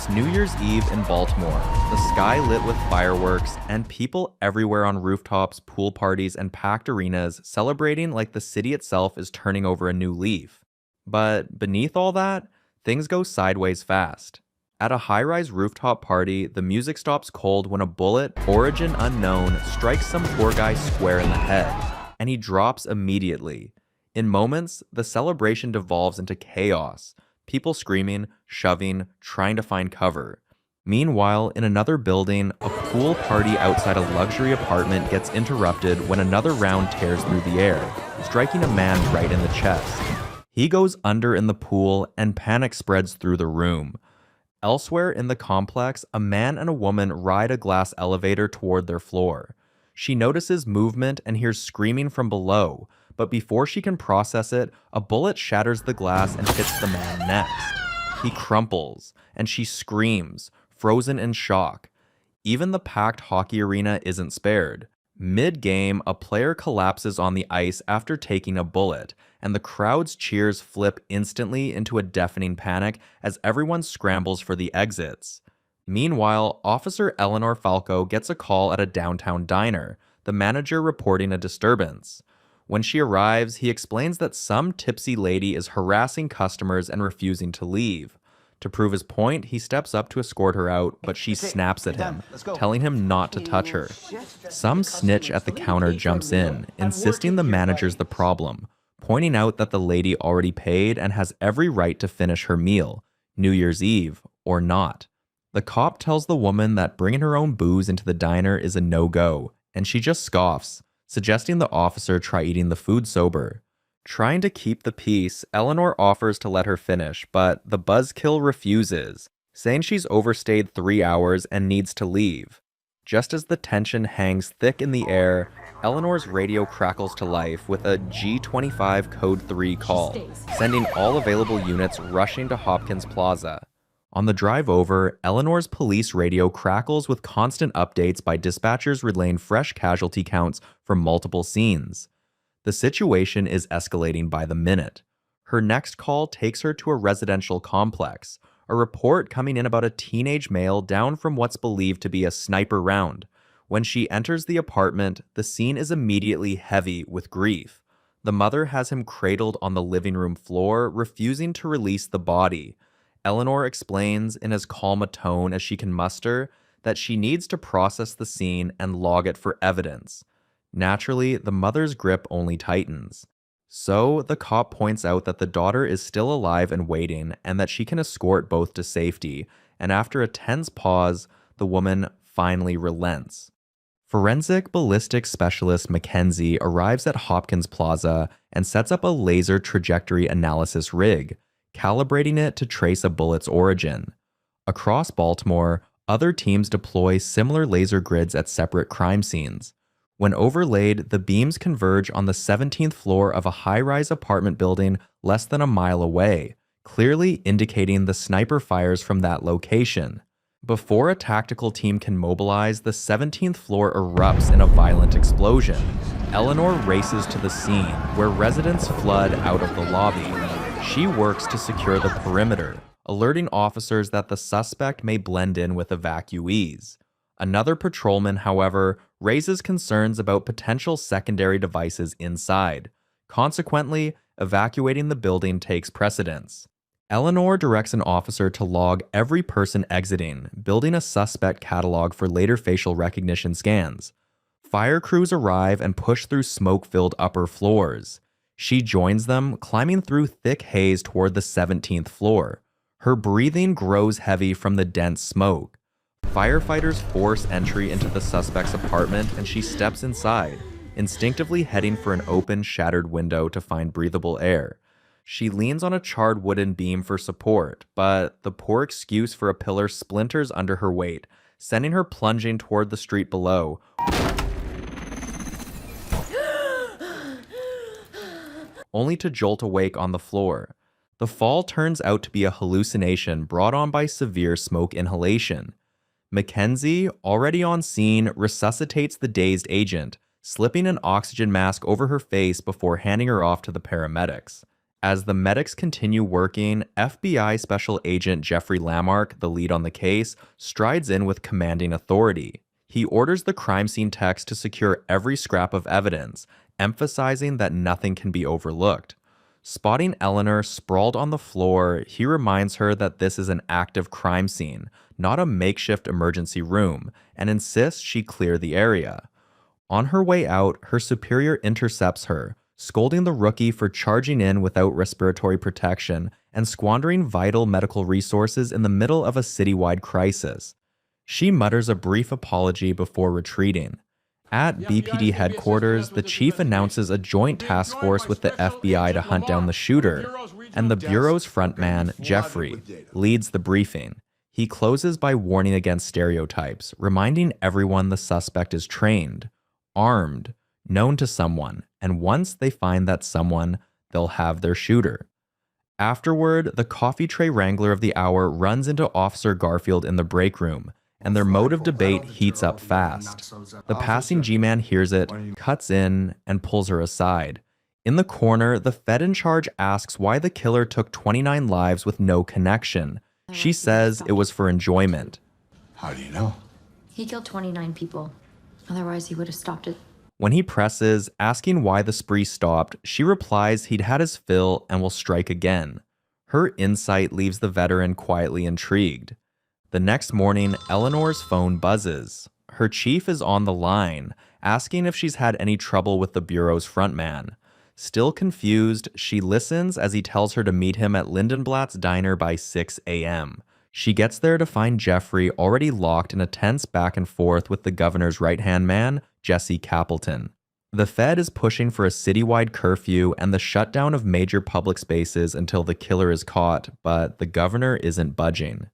It's New Year's Eve in Baltimore, the sky lit with fireworks, and people everywhere on rooftops, pool parties, and packed arenas celebrating like the city itself is turning over a new leaf. But beneath all that, things go sideways fast. At a high-rise rooftop party, the music stops cold when a bullet, origin unknown, strikes some poor guy square in the head, and he drops immediately. In moments, the celebration devolves into chaos. People screaming, shoving, trying to find cover. Meanwhile, in another building, a pool party outside a luxury apartment gets interrupted when another round tears through the air, striking a man right in the chest. He goes under in the pool, and panic spreads through the room. Elsewhere in the complex, a man and a woman ride a glass elevator toward their floor. She notices movement and hears screaming from below, but before she can process it, a bullet shatters the glass and hits the man next. He crumples, and she screams, frozen in shock. Even the packed hockey arena isn't spared. Mid-game, a player collapses on the ice after taking a bullet, and the crowd's cheers flip instantly into a deafening panic as everyone scrambles for the exits. Meanwhile, Officer Eleanor Falco gets a call at a downtown diner, the manager reporting a disturbance. When she arrives, he explains that some tipsy lady is harassing customers and refusing to leave. To prove his point, he steps up to escort her out, but she snaps at him, telling him not to touch her. Some snitch at the counter jumps in, insisting the manager's the problem, pointing out that the lady already paid and has every right to finish her meal, New Year's Eve or not. The cop tells the woman that bringing her own booze into the diner is a no-go, and she just scoffs, suggesting the officer try eating the food sober. Trying to keep the peace, Eleanor offers to let her finish, but the buzzkill refuses, saying she's overstayed 3 hours and needs to leave. Just as the tension hangs thick in the air, Eleanor's radio crackles to life with a G25 Code 3 call, sending all available units rushing to Hopkins Plaza. On the drive over, Eleanor's police radio crackles with constant updates by dispatchers relaying fresh casualty counts from multiple scenes. The situation is escalating by the minute. Her next call takes her to a residential complex, a report coming in about a teenage male down from what's believed to be a sniper round. When she enters the apartment, the scene is immediately heavy with grief. The mother has him cradled on the living room floor, refusing to release the body. Eleanor explains in as calm a tone as she can muster that she needs to process the scene and log it for evidence. Naturally, the mother's grip only tightens. So, the cop points out that the daughter is still alive and waiting, and that she can escort both to safety, and after a tense pause, the woman finally relents. Forensic ballistics specialist Mackenzie arrives at Hopkins Plaza and sets up a laser trajectory analysis rig, calibrating it to trace a bullet's origin. Across Baltimore, other teams deploy similar laser grids at separate crime scenes. When overlaid, the beams converge on the 17th floor of a high-rise apartment building less than a mile away, clearly indicating the sniper fires from that location. Before a tactical team can mobilize, the 17th floor erupts in a violent explosion. Eleanor races to the scene, where residents flood out of the lobby. She works to secure the perimeter, alerting officers that the suspect may blend in with evacuees. Another patrolman, however, raises concerns about potential secondary devices inside. Consequently, evacuating the building takes precedence. Eleanor directs an officer to log every person exiting, building a suspect catalog for later facial recognition scans. Fire crews arrive and push through smoke-filled upper floors. She joins them, climbing through thick haze toward the 17th floor. Her breathing grows heavy from the dense smoke. Firefighters force entry into the suspect's apartment, and she steps inside, instinctively heading for an open, shattered window to find breathable air. She leans on a charred wooden beam for support, but the poor excuse for a pillar splinters under her weight, sending her plunging toward the street below, only to jolt awake on the floor. The fall turns out to be a hallucination brought on by severe smoke inhalation. Mackenzie, already on scene, resuscitates the dazed agent, slipping an oxygen mask over her face before handing her off to the paramedics. As the medics continue working, FBI Special Agent Geoffrey Lammark, the lead on the case, strides in with commanding authority. He orders the crime scene techs to secure every scrap of evidence, emphasizing that nothing can be overlooked. Spotting Eleanor sprawled on the floor, he reminds her that this is an active crime scene, not a makeshift emergency room, and insists she clear the area. On her way out, her superior intercepts her, scolding the rookie for charging in without respiratory protection and squandering vital medical resources in the middle of a citywide crisis. She mutters a brief apology before retreating. At BPD headquarters, the chief announces a joint task force with the FBI to hunt down the shooter, and the Bureau's frontman, Geoffrey, leads the briefing. He closes by warning against stereotypes, reminding everyone the suspect is trained, armed, known to someone, and once they find that someone, they'll have their shooter. Afterward, the coffee tray wrangler of the hour runs into Officer Garfield in the break room, and their mode of debate heats up fast. The passing G-man hears it, cuts in, and pulls her aside. In the corner, the Fed in charge asks why the killer took 29 lives with no connection. She says it was for enjoyment. How do you know? He killed 29 people. Otherwise, he would have stopped it. When he presses, asking why the spree stopped, she replies he'd had his fill and will strike again. Her insight leaves the veteran quietly intrigued. The next morning, Eleanor's phone buzzes. Her chief is on the line, asking if she's had any trouble with the Bureau's frontman. Still confused, she listens as he tells her to meet him at Lindenblatt's diner by 6 a.m. She gets there to find Geoffrey already locked in a tense back and forth with the governor's right-hand man, Jesse Capleton. The Fed is pushing for a citywide curfew and the shutdown of major public spaces until the killer is caught, but the governor isn't budging.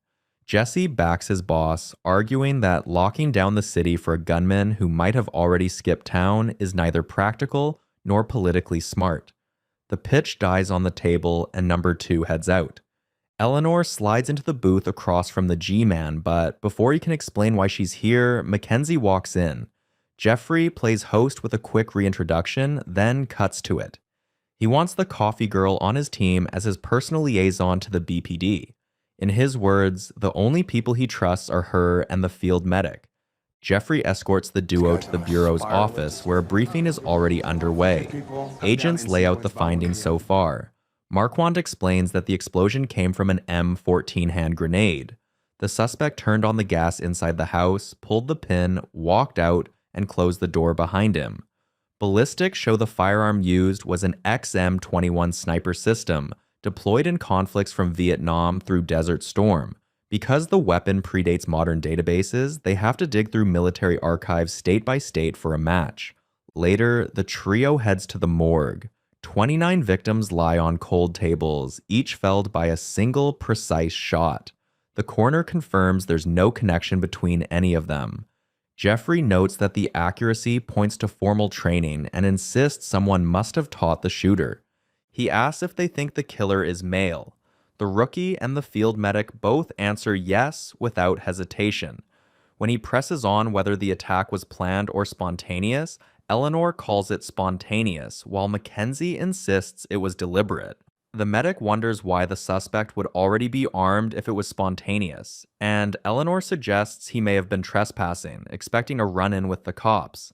Jesse backs his boss, arguing that locking down the city for a gunman who might have already skipped town is neither practical nor politically smart. The pitch dies on the table and number 2 heads out. Eleanor slides into the booth across from the G-man, but before he can explain why she's here, Mackenzie walks in. Geoffrey plays host with a quick reintroduction, then cuts to it. He wants the coffee girl on his team as his personal liaison to the BPD. In his words, the only people he trusts are her and the field medic. Geoffrey escorts the duo to the Bureau's office, where a briefing is already underway. Agents lay out the findings so far. Marquand explains that the explosion came from an M14 hand grenade. The suspect turned on the gas inside the house, pulled the pin, walked out, and closed the door behind him. Ballistics show the firearm used was an XM21 sniper system, deployed in conflicts from Vietnam through Desert Storm. Because the weapon predates modern databases, they have to dig through military archives state by state for a match. Later, the trio heads to the morgue. 29 victims lie on cold tables, each felled by a single precise shot. The coroner confirms there's no connection between any of them. Geoffrey notes that the accuracy points to formal training and insists someone must have taught the shooter. He asks if they think the killer is male. The rookie and the field medic both answer yes without hesitation. When he presses on whether the attack was planned or spontaneous, Eleanor calls it spontaneous, while Mackenzie insists it was deliberate. The medic wonders why the suspect would already be armed if it was spontaneous, and Eleanor suggests he may have been trespassing, expecting a run-in with the cops.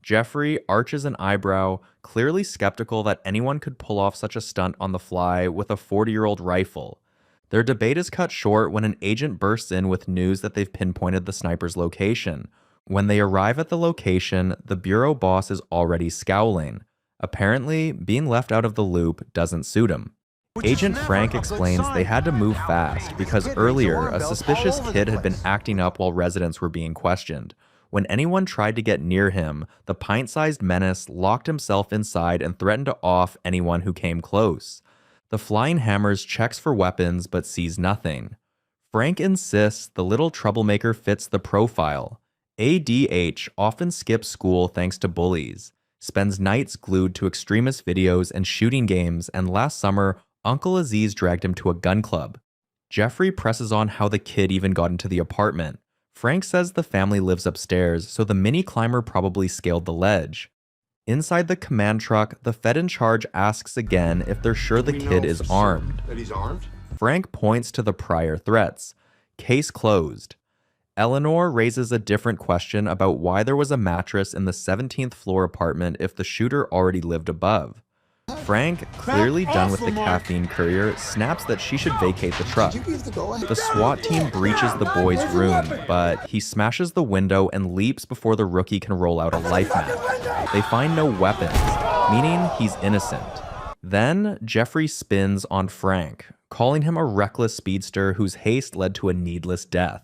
Geoffrey arches an eyebrow, clearly skeptical that anyone could pull off such a stunt on the fly with a 40-year-old rifle. Their debate is cut short when an agent bursts in with news that they've pinpointed the sniper's location. When they arrive at the location, the bureau boss is already scowling. Apparently, being left out of the loop doesn't suit him. Agent Frank explains they had to move fast because earlier, a suspicious kid had been acting up while residents were being questioned. When anyone tried to get near him, the pint-sized menace locked himself inside and threatened to off anyone who came close. The Flying Hammers checks for weapons but sees nothing. Frank insists the little troublemaker fits the profile. ADH often skips school thanks to bullies, spends nights glued to extremist videos and shooting games, and last summer, Uncle Aziz dragged him to a gun club. Geoffrey presses on how the kid even got into the apartment. Frank says the family lives upstairs, so the mini climber probably scaled the ledge. Inside the command truck, the Fed in charge asks again if they're sure the kid is armed. That he's armed? Frank points to the prior threats. Case closed. Eleanor raises a different question about why there was a mattress in the 17th floor apartment if the shooter already lived above. Frank, clearly done with the caffeine courier, snaps that she should vacate the truck. The SWAT team breaches the boy's room, but he smashes the window and leaps before the rookie can roll out a life mat. They find no weapons, meaning he's innocent. Then Geoffrey spins on Frank, calling him a reckless speedster whose haste led to a needless death.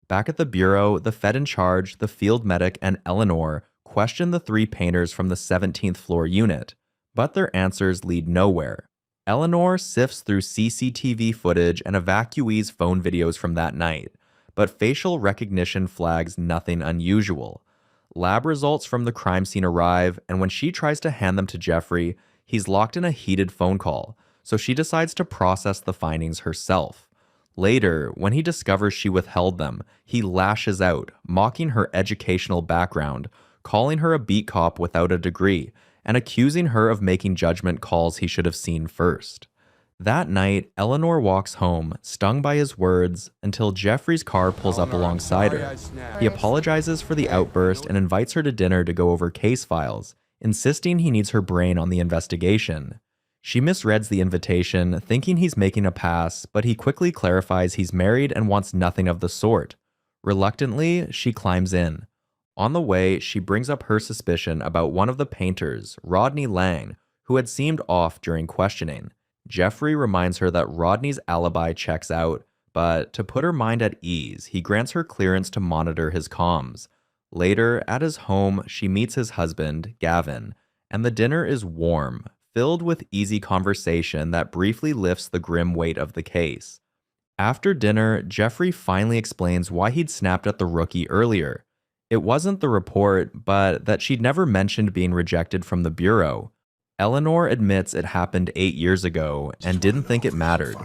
Back at the bureau, the Fed in charge, the field medic, and Eleanor question the three painters from the 17th floor unit, but their answers lead nowhere. Eleanor sifts through CCTV footage and evacuees phone videos from that night, but facial recognition flags nothing unusual. Lab results from the crime scene arrive, and when she tries to hand them to Geoffrey, he's locked in a heated phone call, so she decides to process the findings herself. Later, when he discovers she withheld them, he lashes out, mocking her educational background, calling her a beat cop without a degree, and accusing her of making judgment calls he should have seen first. That night, Eleanor walks home, stung by his words, until Geoffrey's car pulls up alongside her. He apologizes for the outburst and invites her to dinner to go over case files, insisting he needs her brain on the investigation. She misreads the invitation, thinking he's making a pass, but he quickly clarifies he's married and wants nothing of the sort. Reluctantly, she climbs in. On the way, she brings up her suspicion about one of the painters, Rodney Lang, who had seemed off during questioning. Geoffrey reminds her that Rodney's alibi checks out, but to put her mind at ease, he grants her clearance to monitor his comms. Later, at his home, she meets his husband, Gavin, and the dinner is warm, filled with easy conversation that briefly lifts the grim weight of the case. After dinner, Geoffrey finally explains why he'd snapped at the rookie earlier. It wasn't the report, but that she'd never mentioned being rejected from the bureau. Eleanor admits it happened 8 years ago and didn't think it mattered.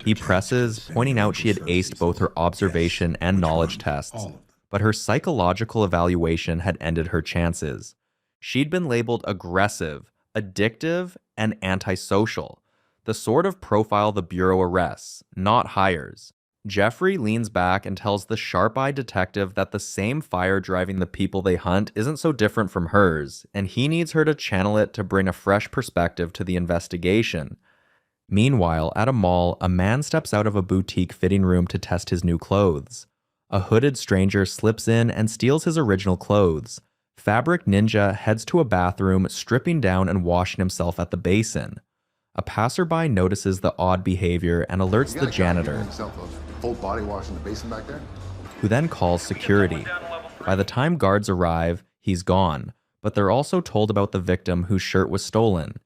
He presses, pointing out she had aced both her observation and knowledge tests, but her psychological evaluation had ended her chances. She'd been labeled aggressive, addictive, and antisocial, the sort of profile the bureau arrests, not hires. Geoffrey leans back and tells the sharp-eyed detective that the same fire driving the people they hunt isn't so different from hers, and he needs her to channel it to bring a fresh perspective to the investigation. Meanwhile, at a mall, a man steps out of a boutique fitting room to test his new clothes. A hooded stranger slips in and steals his original clothes. Fabric Ninja heads to a bathroom, stripping down and washing himself at the basin. A passerby notices the odd behavior and alerts the janitor, Full body wash in the basin back there? who then calls security. By the time guards arrive, he's gone, but they're also told about the victim whose shirt was stolen.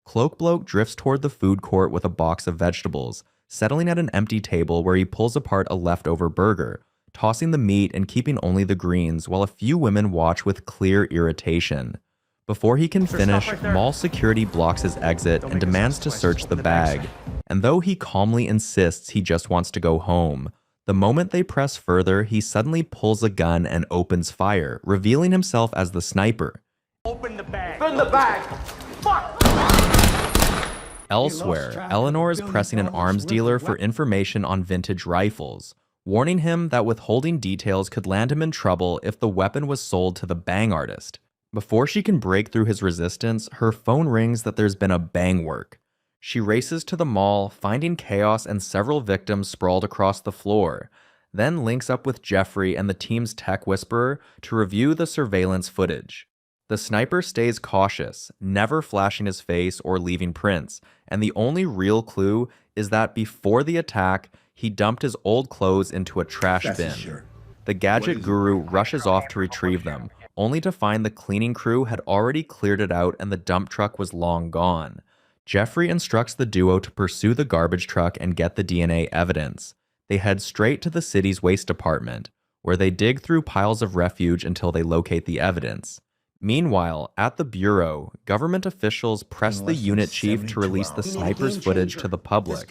Cloak Bloke drifts toward the food court with a box of vegetables, settling at an empty table where he pulls apart a leftover burger, tossing the meat and keeping only the greens, while a few women watch with clear irritation. Before he can finish, mall security blocks his exit and demands to search the bag. And though he calmly insists he just wants to go home, the moment they press further, he suddenly pulls a gun and opens fire, revealing himself as the sniper. Open the bag. Open the bag. Fuck! Elsewhere, Eleanor is pressing an arms dealer for information on vintage rifles, warning him that withholding details could land him in trouble if the weapon was sold to the bang artist. Before she can break through his resistance, her phone rings that there's been a bang work. She races to the mall, finding chaos and several victims sprawled across the floor, then links up with Geoffrey and the team's tech whisperer to review the surveillance footage. The sniper stays cautious, never flashing his face or leaving prints, and the only real clue is that before the attack, he dumped his old clothes into a trash bin. The gadget guru rushes off to retrieve them, only to find the cleaning crew had already cleared it out and the dump truck was long gone. Geoffrey instructs the duo to pursue the garbage truck and get the DNA evidence. They head straight to the city's waste department, where they dig through piles of refuge until they locate the evidence. Meanwhile, at the Bureau, government officials press the unit chief to release the sniper's footage to the public,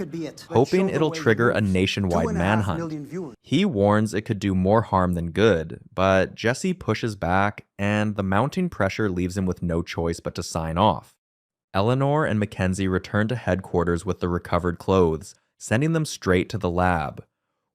hoping it'll trigger a nationwide manhunt. He warns it could do more harm than good, but Jesse pushes back, and the mounting pressure leaves him with no choice but to sign off. Eleanor and Mackenzie return to headquarters with the recovered clothes, sending them straight to the lab.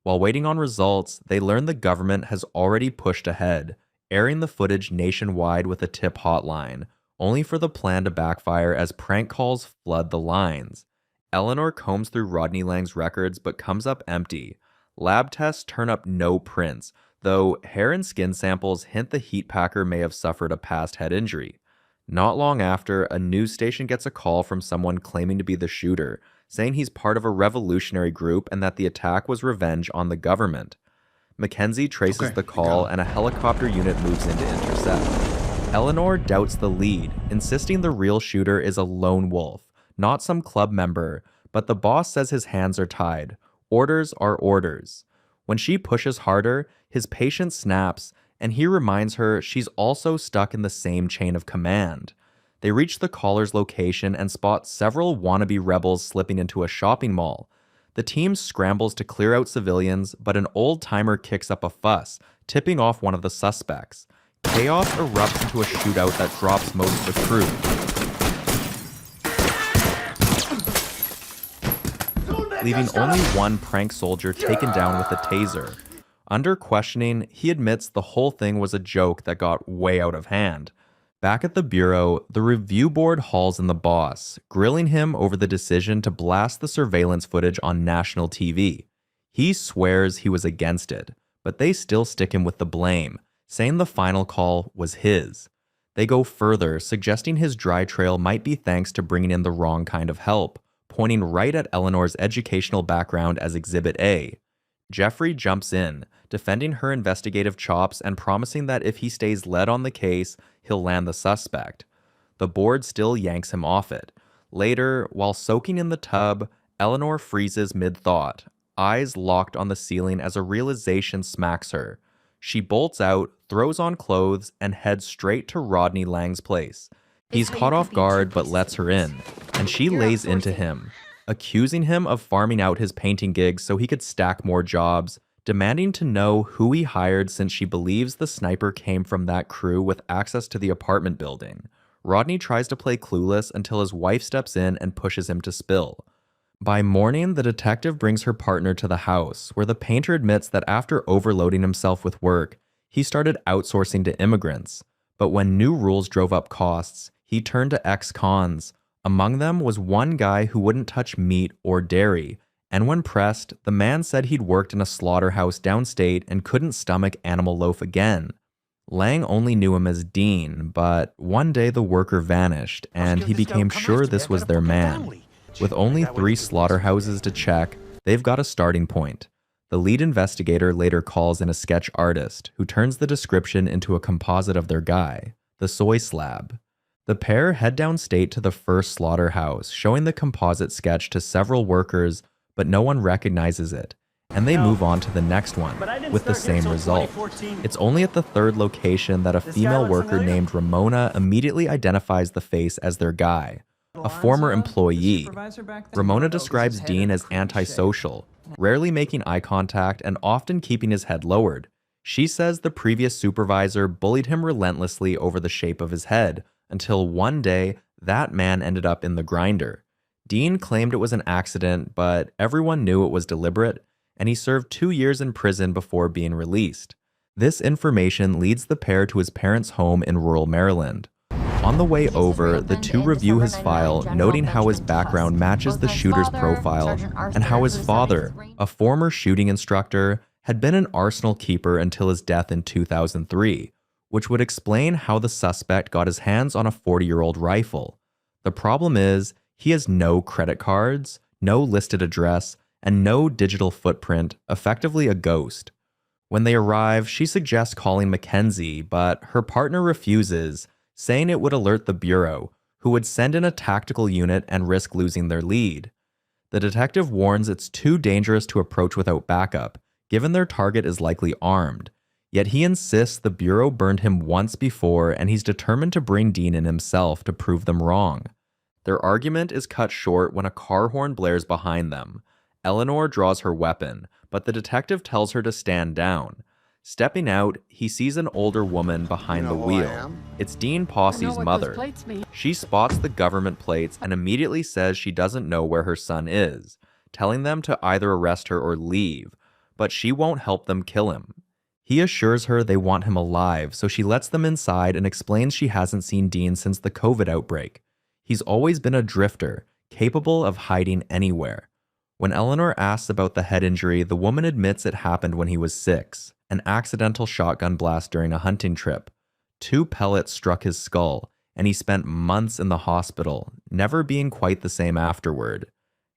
While waiting on results, they learn the government has already pushed ahead, airing the footage nationwide with a tip hotline, only for the plan to backfire as prank calls flood the lines. Eleanor combs through Rodney Lang's records but comes up empty. Lab tests turn up no prints, though hair and skin samples hint the heat packer may have suffered a past head injury. Not long after, a news station gets a call from someone claiming to be the shooter, saying he's part of a revolutionary group and that the attack was revenge on the government. Mackenzie traces the call and a helicopter unit moves in to intercept. Eleanor doubts the lead, insisting the real shooter is a lone wolf, not some club member, but the boss says his hands are tied. Orders are orders. When she pushes harder, his patience snaps, and he reminds her she's also stuck in the same chain of command. They reach the caller's location and spot several wannabe rebels slipping into a shopping mall. The team scrambles to clear out civilians, but an old-timer kicks up a fuss, tipping off one of the suspects. Chaos erupts into a shootout that drops most of the crew. Leaving only one prank soldier taken down with a taser. Under questioning, he admits the whole thing was a joke that got way out of hand. Back at the Bureau, the review board hauls in the boss, grilling him over the decision to blast the surveillance footage on national TV. He swears he was against it, but they still stick him with the blame, saying the final call was his. They go further, suggesting his dry trail might be thanks to bringing in the wrong kind of help, pointing right at Eleanor's educational background as Exhibit A. Geoffrey jumps in, defending her investigative chops and promising that if he stays led on the case, he'll land the suspect. The board still yanks him off it. Later, while soaking in the tub, Eleanor freezes mid-thought, eyes locked on the ceiling as a realization smacks her. She bolts out, throws on clothes, and heads straight to Rodney Lang's place. He's caught off guard but lets her in, and she lays into him, accusing him of farming out his painting gigs so he could stack more jobs, demanding to know who he hired since she believes the sniper came from that crew with access to the apartment building. Rodney tries to play clueless until his wife steps in and pushes him to spill. By morning, the detective brings her partner to the house, where the painter admits that after overloading himself with work, he started outsourcing to immigrants. But when new rules drove up costs, he turned to ex-cons. Among them was one guy who wouldn't touch meat or dairy, and when pressed, the man said he'd worked in a slaughterhouse downstate and couldn't stomach animal loaf again. Lang only knew him as Dean, but one day the worker vanished, and he became sure this was their man. With only 3 slaughterhouses to check, they've got a starting point. The lead investigator later calls in a sketch artist, who turns the description into a composite of their guy, the soy slab. The pair head downstate to the first slaughterhouse, showing the composite sketch to several workers, but no one recognizes it, and they move on to the next one, with the same result. It's only at the 3rd location that a female worker named Ramona immediately identifies the face as their guy, a former employee. Ramona describes Dean as antisocial, rarely making eye contact and often keeping his head lowered. She says the previous supervisor bullied him relentlessly over the shape of his head, until one day, that man ended up in the grinder. Dean claimed it was an accident, but everyone knew it was deliberate, and he served 2 years in prison before being released. This information leads the pair to his parents' home in rural Maryland. On the way over, the two review his file, noting how his background matches the shooter's profile, and how his father, a former shooting instructor, had been an arsenal keeper until his death in 2003, which would explain how the suspect got his hands on a 40-year-old rifle. The problem is, he has no credit cards, no listed address, and no digital footprint, effectively a ghost. When they arrive, she suggests calling Mackenzie, but her partner refuses, saying it would alert the Bureau, who would send in a tactical unit and risk losing their lead. The detective warns it's too dangerous to approach without backup, given their target is likely armed. Yet he insists the Bureau burned him once before and he's determined to bring Dean in himself to prove them wrong. Their argument is cut short when a car horn blares behind them. Eleanor draws her weapon, but the detective tells her to stand down. Stepping out, he sees an older woman behind the wheel. It's Dean Possey's mother. She spots the government plates and immediately says she doesn't know where her son is, telling them to either arrest her or leave, but she won't help them kill him. He assures her they want him alive, so she lets them inside and explains she hasn't seen Dean since the COVID outbreak. He's always been a drifter, capable of hiding anywhere. When Eleanor asks about the head injury, the woman admits it happened when he was 6, an accidental shotgun blast during a hunting trip. 2 pellets struck his skull, and he spent months in the hospital, never being quite the same afterward.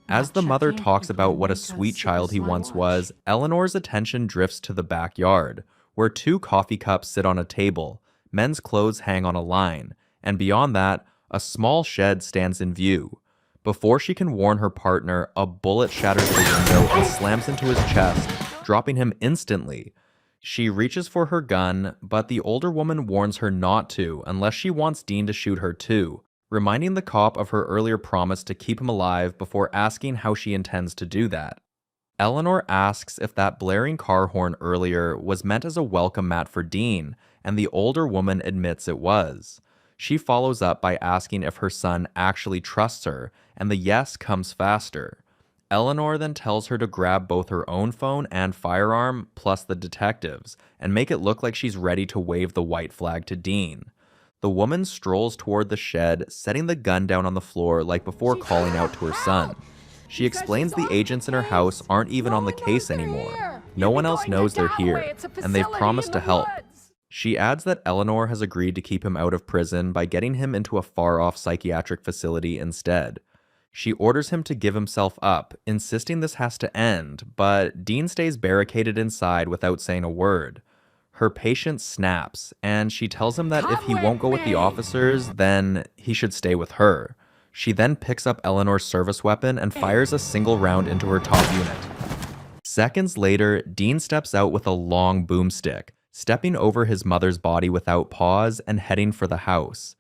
As the mother talks about what a sweet child he once was, Eleanor's attention drifts to the backyard, where 2 coffee cups sit on a table, men's clothes hang on a line, and beyond that, a small shed stands in view. Before she can warn her partner, a bullet shatters the window and slams into his chest, dropping him instantly. She reaches for her gun, but the older woman warns her not to unless she wants Dean to shoot her too, reminding the cop of her earlier promise to keep him alive before asking how she intends to do that. Eleanor asks if that blaring car horn earlier was meant as a welcome mat for Dean, and the older woman admits it was. She follows up by asking if her son actually trusts her, and the yes comes faster. Eleanor then tells her to grab both her own phone and firearm, plus the detective's, and make it look like she's ready to wave the white flag to Dean. The woman strolls toward the shed, setting the gun down on the floor like before calling out to her son. She explains the agents in her house aren't even on the case anymore. No one else knows they're here, and they've promised to help. She adds that Eleanor has agreed to keep him out of prison by getting him into a far-off psychiatric facility instead. She orders him to give himself up, insisting this has to end, but Dean stays barricaded inside without saying a word. Her patience snaps, and she tells him that if he won't go with the officers, then he should stay with her. She then picks up Eleanor's service weapon and fires a single round into her top unit. Seconds later, Dean steps out with a long boomstick, stepping over his mother's body without pause and heading for the house.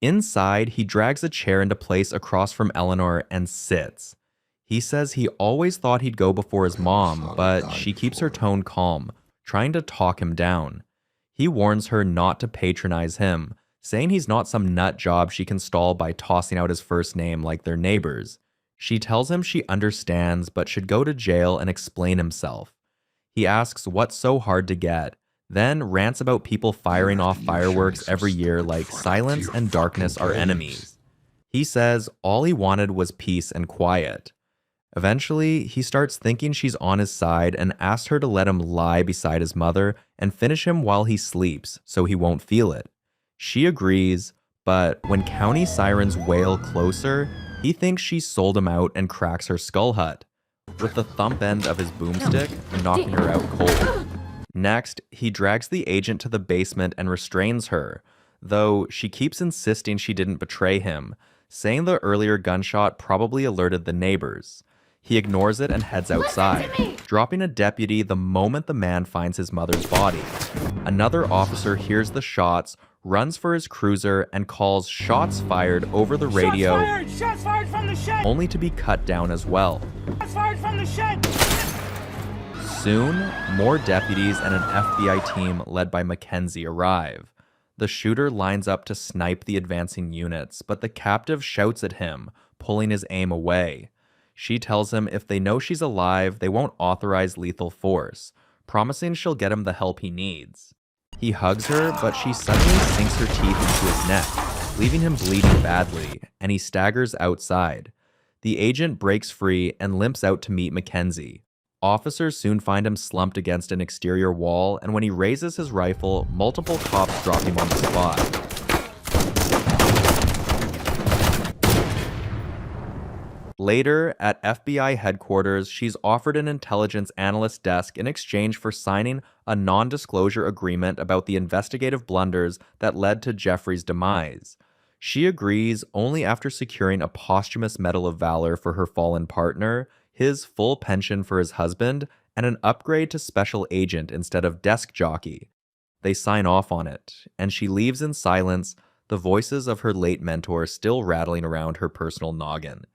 Inside, he drags a chair into place across from Eleanor and sits. He says he always thought he'd go before his mom, but she keeps her tone calm, trying to talk him down. He warns her not to patronize him, saying he's not some nut job she can stall by tossing out his first name like their neighbors. She tells him she understands but should go to jail and explain himself. He asks what's so hard to get, then rants about people firing off fireworks every year like silence and darkness are enemies. He says all he wanted was peace and quiet. Eventually, he starts thinking she's on his side and asks her to let him lie beside his mother and finish him while he sleeps so he won't feel it. She agrees, but when county sirens wail closer, he thinks she's sold him out and cracks her skull hut, with the thump end of his boomstick knocking her out cold. Next, he drags the agent to the basement and restrains her, though she keeps insisting she didn't betray him, saying the earlier gunshot probably alerted the neighbors. He ignores it and heads outside, dropping a deputy the moment the man finds his mother's body. Another officer hears the shots, runs for his cruiser, and calls shots fired over the radio, Shots fired from the shed! only to be cut down as well. Shots fired from the shed! Soon, more deputies and an FBI team led by Mackenzie arrive. The shooter lines up to snipe the advancing units, but the captive shouts at him, pulling his aim away. She tells him if they know she's alive, they won't authorize lethal force, promising she'll get him the help he needs. He hugs her, but she suddenly sinks her teeth into his neck, leaving him bleeding badly, and he staggers outside. The agent breaks free and limps out to meet Mackenzie. Officers soon find him slumped against an exterior wall, and when he raises his rifle, multiple cops drop him on the spot. Later, at FBI headquarters, she's offered an intelligence analyst desk in exchange for signing a non-disclosure agreement about the investigative blunders that led to Geoffrey's demise. She agrees only after securing a posthumous Medal of Valor for her fallen partner, his full pension for his husband, and an upgrade to special agent instead of desk jockey. They sign off on it, and she leaves in silence, the voices of her late mentor still rattling around her personal noggin.